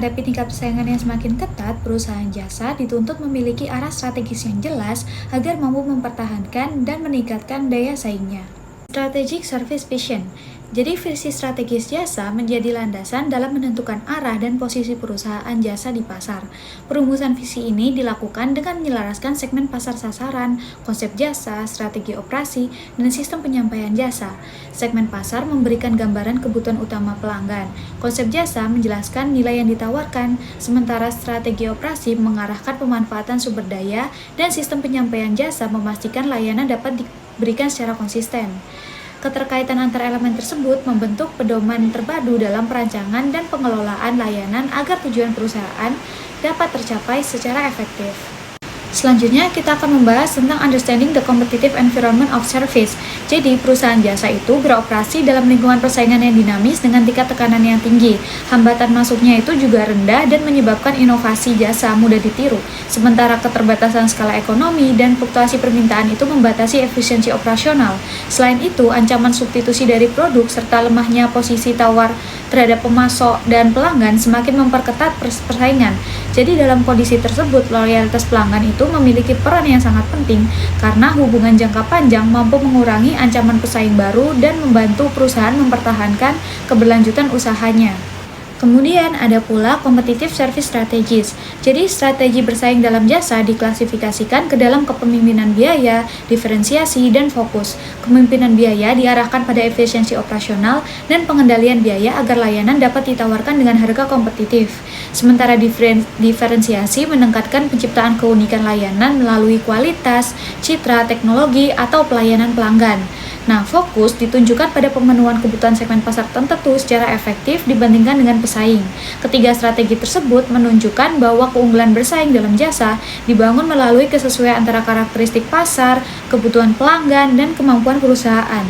Menghadapi tingkat persaingan yang semakin ketat, perusahaan jasa dituntut memiliki arah strategis yang jelas agar mampu mempertahankan dan meningkatkan daya saingnya. Strategic Service Vision. Jadi visi strategis jasa menjadi landasan dalam menentukan arah dan posisi perusahaan jasa di pasar. Perumusan visi ini dilakukan dengan menyelaraskan segmen pasar sasaran, konsep jasa, strategi operasi, dan sistem penyampaian jasa. Segmen pasar memberikan gambaran kebutuhan utama pelanggan. Konsep jasa menjelaskan nilai yang ditawarkan, sementara strategi operasi mengarahkan pemanfaatan sumber daya dan sistem penyampaian jasa memastikan layanan dapat diberikan secara konsisten. Keterkaitan antar elemen tersebut membentuk pedoman terpadu dalam perancangan dan pengelolaan layanan agar tujuan perusahaan dapat tercapai secara efektif. Selanjutnya, kita akan membahas tentang understanding the competitive environment of service. Jadi, perusahaan jasa itu beroperasi dalam lingkungan persaingan yang dinamis dengan tingkat tekanan yang tinggi. Hambatan masuknya itu juga rendah dan menyebabkan inovasi jasa mudah ditiru. Sementara keterbatasan skala ekonomi dan fluktuasi permintaan itu membatasi efisiensi operasional. Selain itu, ancaman substitusi dari produk serta lemahnya posisi tawar terhadap pemasok dan pelanggan semakin memperketat persaingan. Jadi, dalam kondisi tersebut, loyalitas pelanggan itu memiliki peran yang sangat penting karena hubungan jangka panjang mampu mengurangi ancaman pesaing baru dan membantu perusahaan mempertahankan keberlanjutan usahanya. Kemudian ada pula competitive service strategies. Jadi strategi bersaing dalam jasa diklasifikasikan ke dalam kepemimpinan biaya, diferensiasi, dan fokus. Kepemimpinan biaya diarahkan pada efisiensi operasional dan pengendalian biaya agar layanan dapat ditawarkan dengan harga kompetitif. Sementara diferensiasi meningkatkan penciptaan keunikan layanan melalui kualitas, citra, teknologi, atau pelayanan pelanggan. Nah, fokus ditunjukkan pada pemenuhan kebutuhan segmen pasar tertentu secara efektif dibandingkan dengan pesaing. Ketiga strategi tersebut menunjukkan bahwa keunggulan bersaing dalam jasa dibangun melalui kesesuaian antara karakteristik pasar, kebutuhan pelanggan, dan kemampuan perusahaan.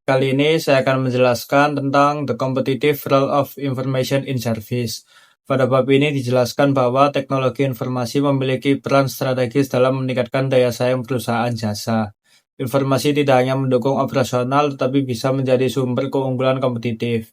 Kali ini saya akan menjelaskan tentang the competitive role of information in service. Pada bab ini dijelaskan bahwa teknologi informasi memiliki peran strategis dalam meningkatkan daya saing perusahaan jasa. Informasi tidak hanya mendukung operasional, tetapi bisa menjadi sumber keunggulan kompetitif.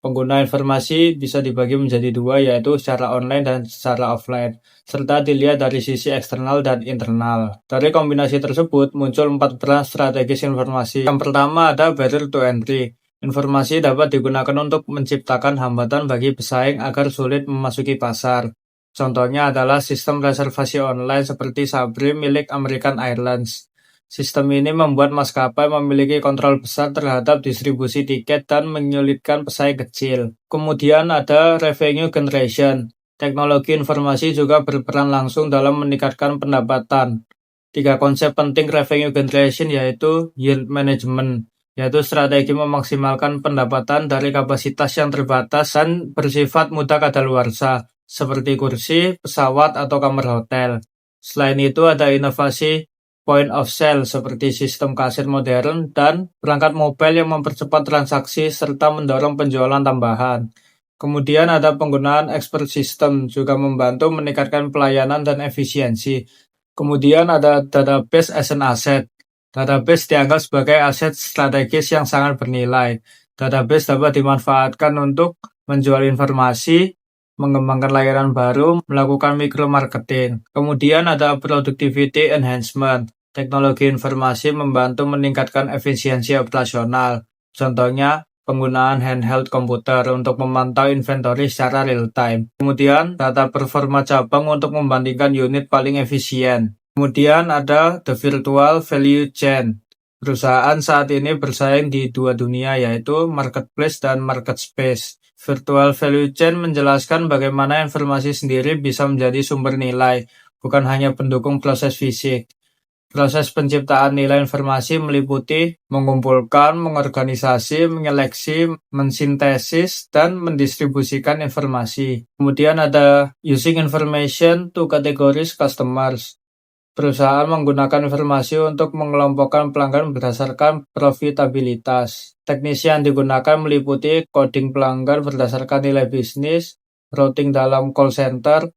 Pengguna informasi bisa dibagi menjadi dua, yaitu secara online dan secara offline, serta dilihat dari sisi eksternal dan internal. Dari kombinasi tersebut, muncul 4 peran strategis informasi. Yang pertama ada barrier to entry. Informasi dapat digunakan untuk menciptakan hambatan bagi pesaing agar sulit memasuki pasar. Contohnya adalah sistem reservasi online seperti Sabre milik American Airlines. Sistem ini membuat maskapai memiliki kontrol besar terhadap distribusi tiket dan menyulitkan pesaing kecil. Kemudian ada revenue generation. Teknologi informasi juga berperan langsung dalam meningkatkan pendapatan. 3 konsep penting revenue generation yaitu yield management, yaitu strategi memaksimalkan pendapatan dari kapasitas yang terbatas dan bersifat mudah kadaluarsa, seperti kursi, pesawat, atau kamar hotel. Selain itu ada inovasi point of sale seperti sistem kasir modern dan perangkat mobile yang mempercepat transaksi serta mendorong penjualan tambahan. Kemudian ada penggunaan expert system juga membantu meningkatkan pelayanan dan efisiensi. Kemudian ada database as an asset. Database dianggap sebagai aset strategis yang sangat bernilai. Database dapat dimanfaatkan untuk menjual informasi, mengembangkan layanan baru, melakukan micro-marketing. Kemudian ada productivity enhancement. Teknologi informasi membantu meningkatkan efisiensi operasional. Contohnya, penggunaan handheld komputer untuk memantau inventory secara real-time. Kemudian, data performa cabang untuk membandingkan unit paling efisien. Kemudian ada the virtual value chain. Perusahaan saat ini bersaing di 2 dunia, yaitu marketplace dan market space. Virtual value chain menjelaskan bagaimana informasi sendiri bisa menjadi sumber nilai, bukan hanya pendukung proses fisik. Proses penciptaan nilai informasi meliputi mengumpulkan, mengorganisasi, menyeleksi, mensintesis, dan mendistribusikan informasi. Kemudian ada using information to categorize customers. Perusahaan menggunakan informasi untuk mengelompokkan pelanggan berdasarkan profitabilitas. Teknisi yang digunakan meliputi coding pelanggan berdasarkan nilai bisnis, routing dalam call center,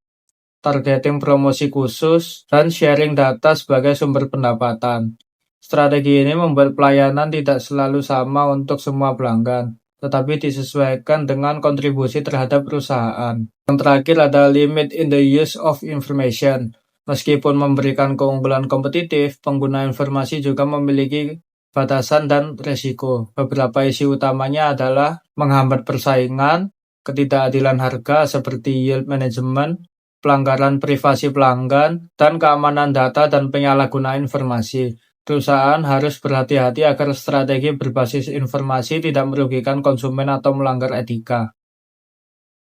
targeting promosi khusus, dan sharing data sebagai sumber pendapatan. Strategi ini membuat pelayanan tidak selalu sama untuk semua pelanggan. tetapi disesuaikan dengan kontribusi terhadap perusahaan. Yang terakhir ada limit in the use of information. Meskipun memberikan keunggulan kompetitif, pengguna informasi juga memiliki batasan dan resiko. Beberapa isu utamanya adalah menghambat persaingan, ketidakadilan harga seperti yield management, pelanggaran privasi pelanggan, dan keamanan data dan penyalahgunaan informasi. Perusahaan harus berhati-hati agar strategi berbasis informasi tidak merugikan konsumen atau melanggar etika.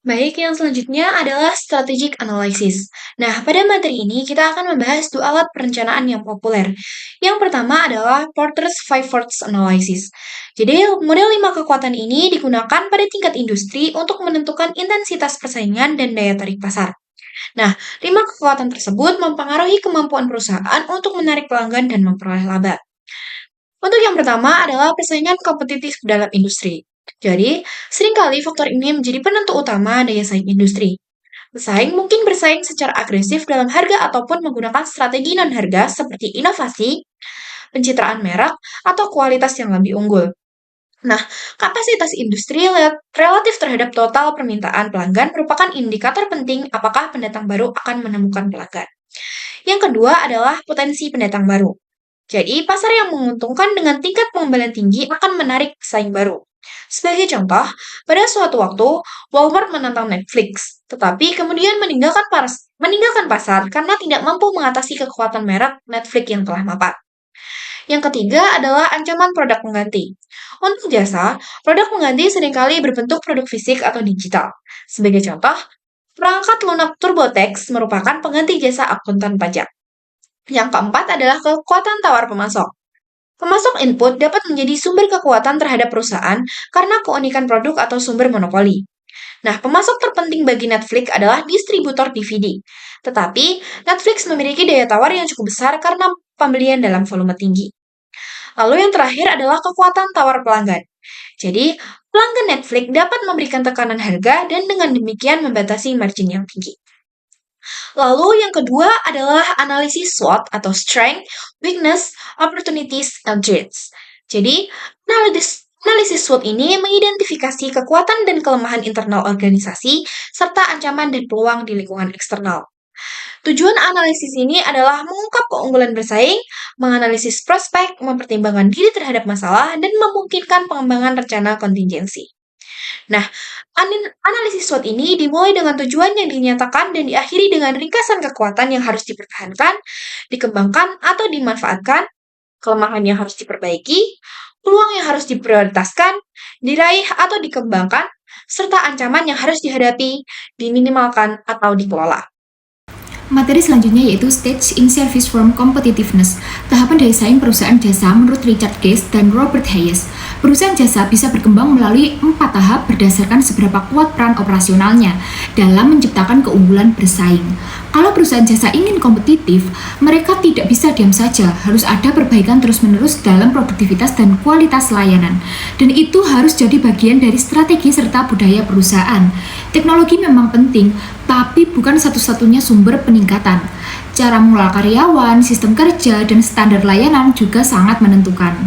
Baik, yang selanjutnya adalah strategic analysis. Nah, pada materi ini kita akan membahas dua alat perencanaan yang populer. Yang pertama adalah Porter's Five Forces Analysis. Jadi, model 5 kekuatan ini digunakan pada tingkat industri untuk menentukan intensitas persaingan dan daya tarik pasar. Nah, 5 kekuatan tersebut mempengaruhi kemampuan perusahaan untuk menarik pelanggan dan memperoleh laba. Untuk yang pertama adalah persaingan kompetitif dalam industri. Jadi, seringkali faktor ini menjadi penentu utama daya saing industri. Pesaing mungkin bersaing secara agresif dalam harga ataupun menggunakan strategi non-harga seperti inovasi, pencitraan merek, atau kualitas yang lebih unggul. Nah, kapasitas industri relatif terhadap total permintaan pelanggan merupakan indikator penting apakah pendatang baru akan menemukan pelanggan. Yang kedua adalah potensi pendatang baru. Jadi, pasar yang menguntungkan dengan tingkat pengembalian tinggi akan menarik pesaing baru. Sebagai contoh, pada suatu waktu, Walmart menantang Netflix, tetapi kemudian meninggalkan pasar karena tidak mampu mengatasi kekuatan merek Netflix yang telah mapan. Yang ketiga adalah ancaman produk pengganti. Untuk jasa, produk pengganti seringkali berbentuk produk fisik atau digital. Sebagai contoh, perangkat lunak TurboTax merupakan pengganti jasa akuntan pajak. Yang keempat adalah kekuatan tawar pemasok. Pemasok input dapat menjadi sumber kekuatan terhadap perusahaan karena keunikan produk atau sumber monopoli. Nah, pemasok terpenting bagi Netflix adalah distributor DVD. Tetapi, Netflix memiliki daya tawar yang cukup besar karena pembelian dalam volume tinggi. Lalu yang terakhir adalah kekuatan tawar pelanggan. Jadi, pelanggan Netflix dapat memberikan tekanan harga dan dengan demikian membatasi margin yang tinggi. Lalu yang kedua adalah analisis SWOT atau Strength, Weakness, Opportunities, and Threats. Jadi, analisis SWOT ini mengidentifikasi kekuatan dan kelemahan internal organisasi serta ancaman dan peluang di lingkungan eksternal. Tujuan analisis ini adalah mengungkap keunggulan bersaing, menganalisis prospek, mempertimbangkan diri terhadap masalah, dan memungkinkan pengembangan rencana kontingensi. Nah, analisis SWOT ini dimulai dengan tujuan yang dinyatakan dan diakhiri dengan ringkasan kekuatan yang harus dipertahankan, dikembangkan, atau dimanfaatkan, kelemahan yang harus diperbaiki, peluang yang harus diprioritaskan, diraih atau dikembangkan, serta ancaman yang harus dihadapi, diminimalkan, atau dikelola. Materi selanjutnya yaitu Stage in Service from Competitiveness, tahapan daya saing perusahaan jasa menurut Richard Case dan Robert Hayes. Perusahaan jasa bisa berkembang melalui 4 tahap berdasarkan seberapa kuat peran operasionalnya dalam menciptakan keunggulan bersaing. Kalau perusahaan jasa ingin kompetitif, mereka tidak bisa diam saja, harus ada perbaikan terus-menerus dalam produktivitas dan kualitas layanan. Dan itu harus jadi bagian dari strategi serta budaya perusahaan. Teknologi memang penting, tapi bukan satu-satunya sumber peningkatan. Cara mengelola karyawan, sistem kerja, dan standar layanan juga sangat menentukan.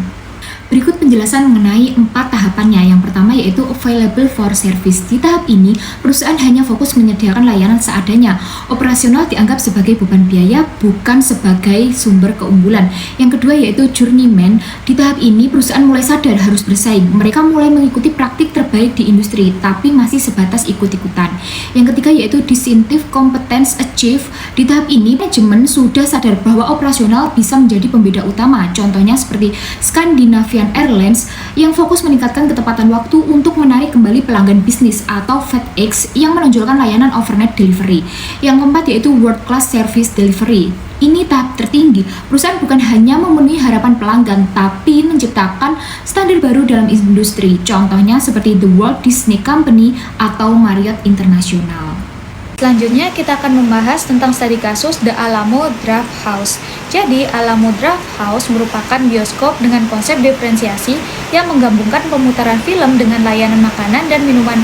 Berikut penjelasan mengenai 4 tahapannya. Yang pertama yaitu available for service. Di tahap ini, perusahaan hanya fokus menyediakan layanan seadanya. Operasional dianggap sebagai beban biaya, bukan sebagai sumber keunggulan. Yang kedua yaitu journeyman. Di tahap ini, perusahaan mulai sadar harus bersaing. Mereka mulai mengikuti praktik terbaik di industri, tapi masih sebatas ikut-ikutan. Yang ketiga yaitu distinctive competence achieve. Di tahap ini, manajemen sudah sadar bahwa operasional bisa menjadi pembeda utama. Contohnya seperti Scandinavian Airlines yang fokus meningkatkan ketepatan waktu untuk menarik kembali pelanggan bisnis, atau FedEx yang menonjolkan layanan overnight delivery. Yang keempat yaitu World Class Service Delivery. Ini tahap tertinggi. Perusahaan bukan hanya memenuhi harapan pelanggan, tapi menciptakan standar baru dalam industri. Contohnya seperti The Walt Disney Company atau Marriott International. Selanjutnya kita akan membahas tentang studi kasus The Alamo Drafthouse. Jadi, Alamo Drafthouse merupakan bioskop dengan konsep diferensiasi yang menggabungkan pemutaran film dengan layanan makanan dan minuman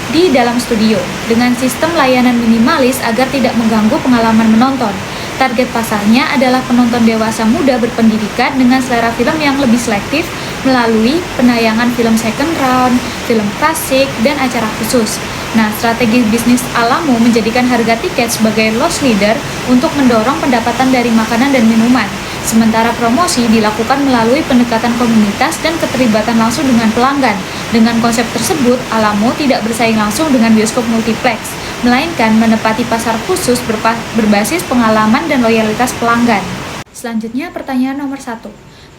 di dalam studio, dengan sistem layanan minimalis agar tidak mengganggu pengalaman menonton. Target pasarnya adalah penonton dewasa muda berpendidikan dengan selera film yang lebih selektif, melalui penayangan film second round, film klasik, dan acara khusus. Nah, strategi bisnis Alamo menjadikan harga tiket sebagai loss leader untuk mendorong pendapatan dari makanan dan minuman. Sementara promosi dilakukan melalui pendekatan komunitas dan keterlibatan langsung dengan pelanggan. Dengan konsep tersebut, Alamo tidak bersaing langsung dengan bioskop multiplex, melainkan menepati pasar khusus berbasis pengalaman dan loyalitas pelanggan. Selanjutnya, pertanyaan nomor 1.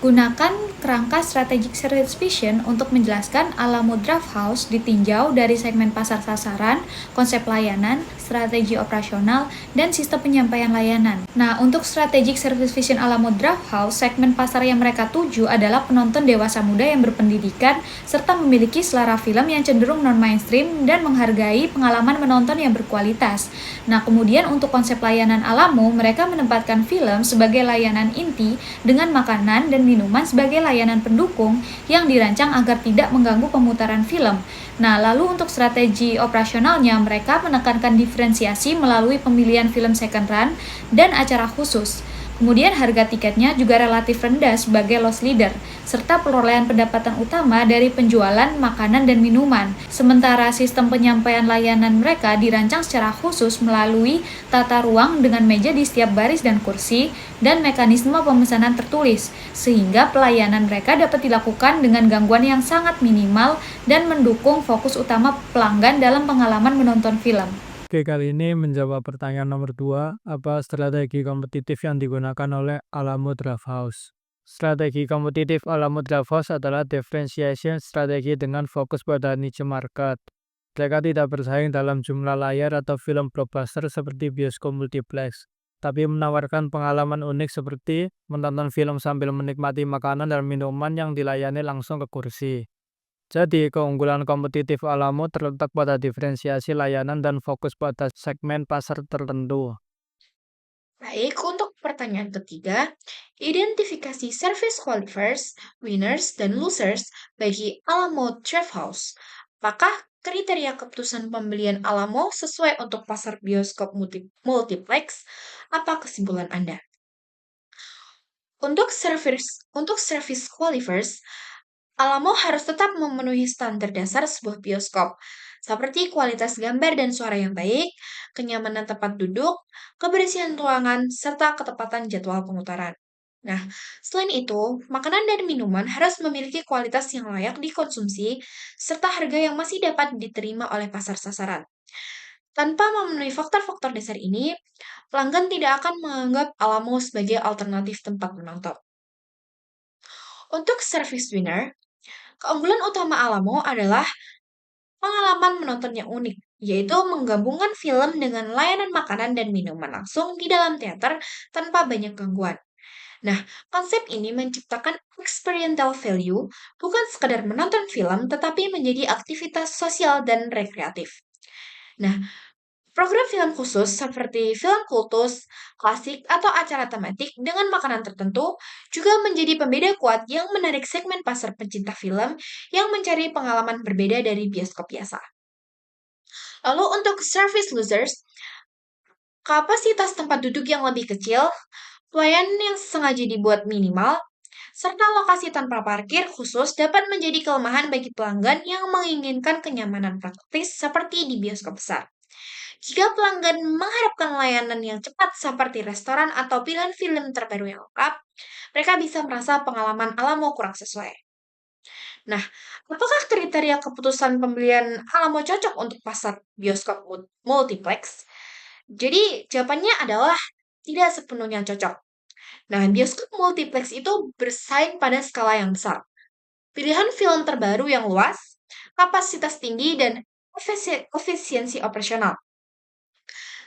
Gunakan kerangka Strategic Service Vision untuk menjelaskan Alamo Drafthouse ditinjau dari segmen pasar sasaran, konsep layanan, strategi operasional, dan sistem penyampaian layanan. Nah, untuk Strategic Service Vision Alamo Drafthouse, segmen pasar yang mereka tuju adalah penonton dewasa muda yang berpendidikan serta memiliki selera film yang cenderung non-mainstream dan menghargai pengalaman menonton yang berkualitas. Nah, kemudian untuk konsep layanan Alamo, mereka menempatkan film sebagai layanan inti dengan makanan dan minuman sebagai layanan pendukung yang dirancang agar tidak mengganggu pemutaran film. Nah, lalu untuk strategi operasionalnya, mereka menekankan diferensiasi melalui pemilihan film second run dan acara khusus. Kemudian harga tiketnya juga relatif rendah sebagai loss leader, serta perolehan pendapatan utama dari penjualan makanan dan minuman. Sementara sistem penyampaian layanan mereka dirancang secara khusus melalui tata ruang dengan meja di setiap baris dan kursi, dan mekanisme pemesanan tertulis, sehingga pelayanan mereka dapat dilakukan dengan gangguan yang sangat minimal dan mendukung fokus utama pelanggan dalam pengalaman menonton film. Oke, kali ini menjawab pertanyaan nomor 2, apa strategi kompetitif yang digunakan oleh Alamo Drafthouse? Strategi kompetitif Alamo Drafthouse adalah differentiation strategi dengan fokus pada niche market. Mereka tidak bersaing dalam jumlah layar atau film blockbuster seperti bioskop multiplex, tapi menawarkan pengalaman unik seperti menonton film sambil menikmati makanan dan minuman yang dilayani langsung ke kursi. Jadi, keunggulan kompetitif Alamo terletak pada diferensiasi layanan dan fokus pada segmen pasar tertentu. Baik, untuk pertanyaan ketiga, identifikasi service qualifiers, winners, dan losers bagi Alamo Drafthouse. Apakah kriteria keputusan pembelian Alamo sesuai untuk pasar bioskop multiplex? Apa kesimpulan Anda? Untuk service qualifiers, Alamo harus tetap memenuhi standar dasar sebuah bioskop, seperti kualitas gambar dan suara yang baik, kenyamanan tempat duduk, kebersihan ruangan, serta ketepatan jadwal pemutaran. Nah, selain itu, makanan dan minuman harus memiliki kualitas yang layak dikonsumsi, serta harga yang masih dapat diterima oleh pasar sasaran. Tanpa memenuhi faktor-faktor dasar ini, pelanggan tidak akan menganggap Alamo sebagai alternatif tempat menonton. Untuk service winner, keunggulan utama Alamo adalah pengalaman menonton yang unik, yaitu menggabungkan film dengan layanan makanan dan minuman langsung di dalam teater tanpa banyak gangguan. Nah, konsep ini menciptakan experiential value, bukan sekadar menonton film, tetapi menjadi aktivitas sosial dan rekreatif. Nah, program film khusus seperti film kultus, klasik, atau acara tematik dengan makanan tertentu juga menjadi pembeda kuat yang menarik segmen pasar pencinta film yang mencari pengalaman berbeda dari bioskop biasa. Lalu untuk service losers, kapasitas tempat duduk yang lebih kecil, pelayanan yang sengaja dibuat minimal, serta lokasi tanpa parkir khusus dapat menjadi kelemahan bagi pelanggan yang menginginkan kenyamanan praktis seperti di bioskop besar. Jika pelanggan mengharapkan layanan yang cepat seperti restoran atau pilihan film terbaru yang lengkap, mereka bisa merasa pengalaman Alamo kurang sesuai. Nah, apakah kriteria keputusan pembelian Alamo cocok untuk pasar bioskop multiplex? Jadi, jawabannya adalah tidak sepenuhnya cocok. Nah, bioskop multiplex itu bersaing pada skala yang besar. Pilihan film terbaru yang luas, kapasitas tinggi, dan efisiensi operasional.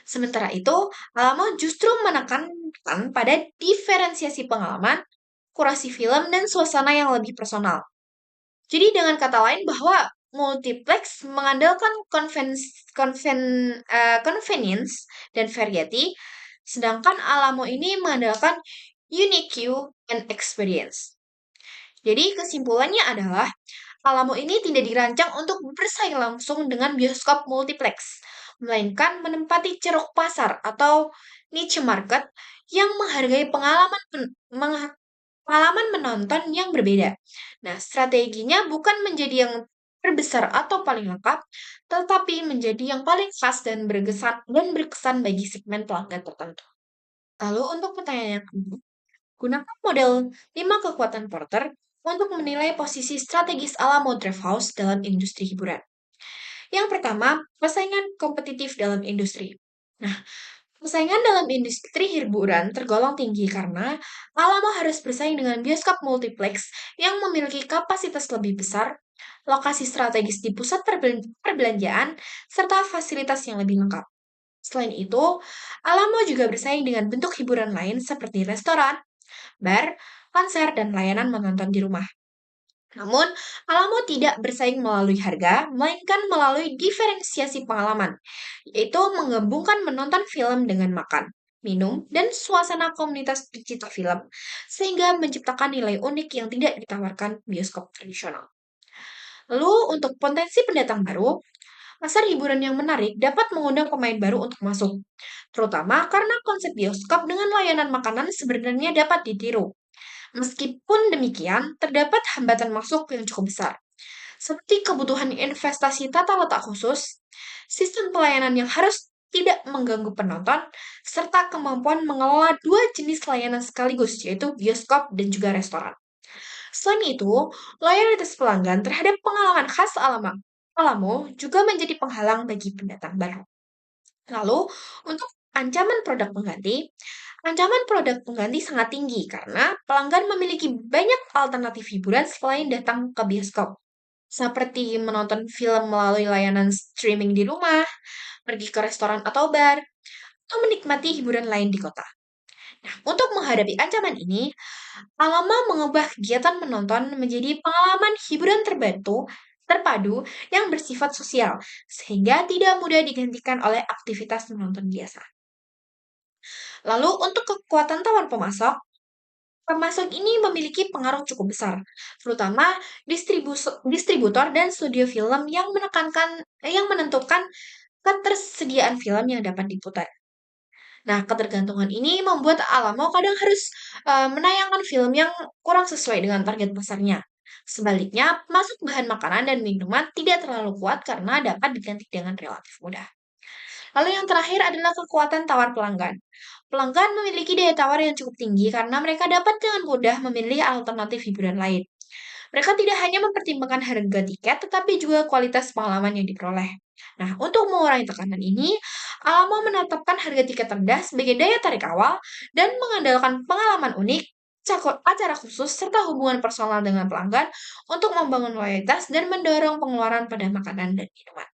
Sementara itu, Alamo justru menekankan pada diferensiasi pengalaman, kurasi film, dan suasana yang lebih personal. Jadi dengan kata lain bahwa multiplex mengandalkan convenience dan variety, sedangkan Alamo ini mengandalkan unique and experience. Jadi kesimpulannya adalah Alamo ini tidak dirancang untuk bersaing langsung dengan bioskop multiplex, melainkan menempati ceruk pasar atau niche market yang menghargai pengalaman menonton yang berbeda. Nah, strateginya bukan menjadi yang terbesar atau paling lengkap, tetapi menjadi yang paling khas dan berkesan bagi segmen pelanggan tertentu. Lalu untuk pertanyaan yang kedua, gunakan model 5 kekuatan Porter untuk menilai posisi strategis ala Modref House dalam industri hiburan. Yang pertama, persaingan kompetitif dalam industri. Nah, persaingan dalam industri hiburan tergolong tinggi karena Alamo harus bersaing dengan bioskop multiplex yang memiliki kapasitas lebih besar, lokasi strategis di pusat perbelanjaan, serta fasilitas yang lebih lengkap. Selain itu, Alamo juga bersaing dengan bentuk hiburan lain seperti restoran, bar, konser, dan layanan menonton di rumah. Namun, Alamo tidak bersaing melalui harga, melainkan melalui diferensiasi pengalaman, yaitu menggabungkan menonton film dengan makan, minum, dan suasana komunitas pecinta film, sehingga menciptakan nilai unik yang tidak ditawarkan bioskop tradisional. Lalu, untuk potensi pendatang baru, pasar hiburan yang menarik dapat mengundang pemain baru untuk masuk, terutama karena konsep bioskop dengan layanan makanan sebenarnya dapat ditiru. Meskipun demikian, terdapat hambatan masuk yang cukup besar, seperti kebutuhan investasi tata letak khusus, sistem pelayanan yang harus tidak mengganggu penonton, serta kemampuan mengelola dua jenis layanan sekaligus, yaitu bioskop dan juga restoran. Selain itu, loyalitas pelanggan terhadap pengalaman khas Alamo juga menjadi penghalang bagi pendatang baru. Lalu, untuk ancaman produk pengganti sangat tinggi karena pelanggan memiliki banyak alternatif hiburan selain datang ke bioskop, seperti menonton film melalui layanan streaming di rumah, pergi ke restoran atau bar, atau menikmati hiburan lain di kota. Nah, untuk menghadapi ancaman ini, Alama mengubah kegiatan menonton menjadi pengalaman hiburan terpadu yang bersifat sosial, sehingga tidak mudah digantikan oleh aktivitas menonton biasa. Lalu untuk kekuatan tawar pemasok ini memiliki pengaruh cukup besar, terutama distributor dan studio film yang menentukan ketersediaan film yang dapat diputar. Nah, ketergantungan ini membuat Alamo kadang harus menayangkan film yang kurang sesuai dengan target pasarnya. Sebaliknya, masuk bahan makanan dan minuman tidak terlalu kuat karena dapat diganti dengan relatif mudah. Lalu yang terakhir adalah kekuatan tawar pelanggan. Pelanggan memiliki daya tawar yang cukup tinggi karena mereka dapat dengan mudah memilih alternatif hiburan lain. Mereka tidak hanya mempertimbangkan harga tiket, tetapi juga kualitas pengalaman yang diperoleh. Nah, untuk mengurangi tekanan ini, Alamo menetapkan harga tiket rendah sebagai daya tarik awal dan mengandalkan pengalaman unik, acara khusus, serta hubungan personal dengan pelanggan untuk membangun loyalitas dan mendorong pengeluaran pada makanan dan minuman.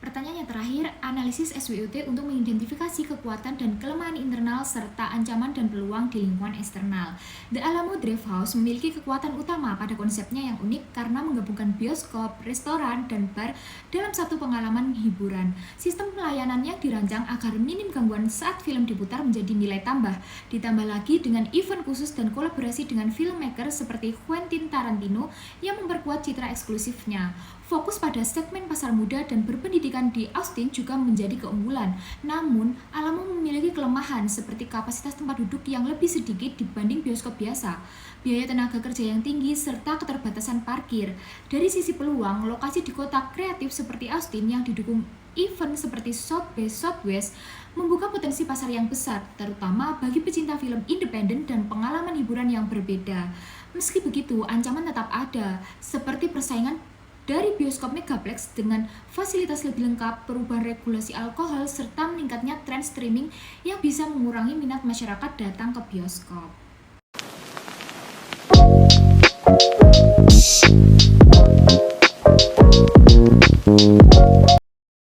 Pertanyaan yang terakhir, analisis SWOT untuk mengidentifikasi kekuatan dan kelemahan internal serta ancaman dan peluang di lingkungan eksternal. The Alamo Drafthouse memiliki kekuatan utama pada konsepnya yang unik karena menggabungkan bioskop, restoran, dan bar dalam satu pengalaman hiburan. Sistem pelayanannya dirancang agar minim gangguan saat film diputar menjadi nilai tambah. Ditambah lagi dengan event khusus dan kolaborasi dengan filmmaker seperti Quentin Tarantino yang memperkuat citra eksklusifnya. Fokus pada segmen pasar muda dan berpendidikan di Austin juga menjadi keunggulan. Namun, Alamo memiliki kelemahan seperti kapasitas tempat duduk yang lebih sedikit dibanding bioskop biasa, biaya tenaga kerja yang tinggi, serta keterbatasan parkir. Dari sisi peluang, lokasi di kota kreatif seperti Austin yang didukung event seperti South by Southwest membuka potensi pasar yang besar, terutama bagi pecinta film independen dan pengalaman hiburan yang berbeda. Meski begitu, ancaman tetap ada, seperti persaingan dari bioskop megaplex dengan fasilitas lebih lengkap, perubahan regulasi alkohol, serta meningkatnya tren streaming yang bisa mengurangi minat masyarakat datang ke bioskop.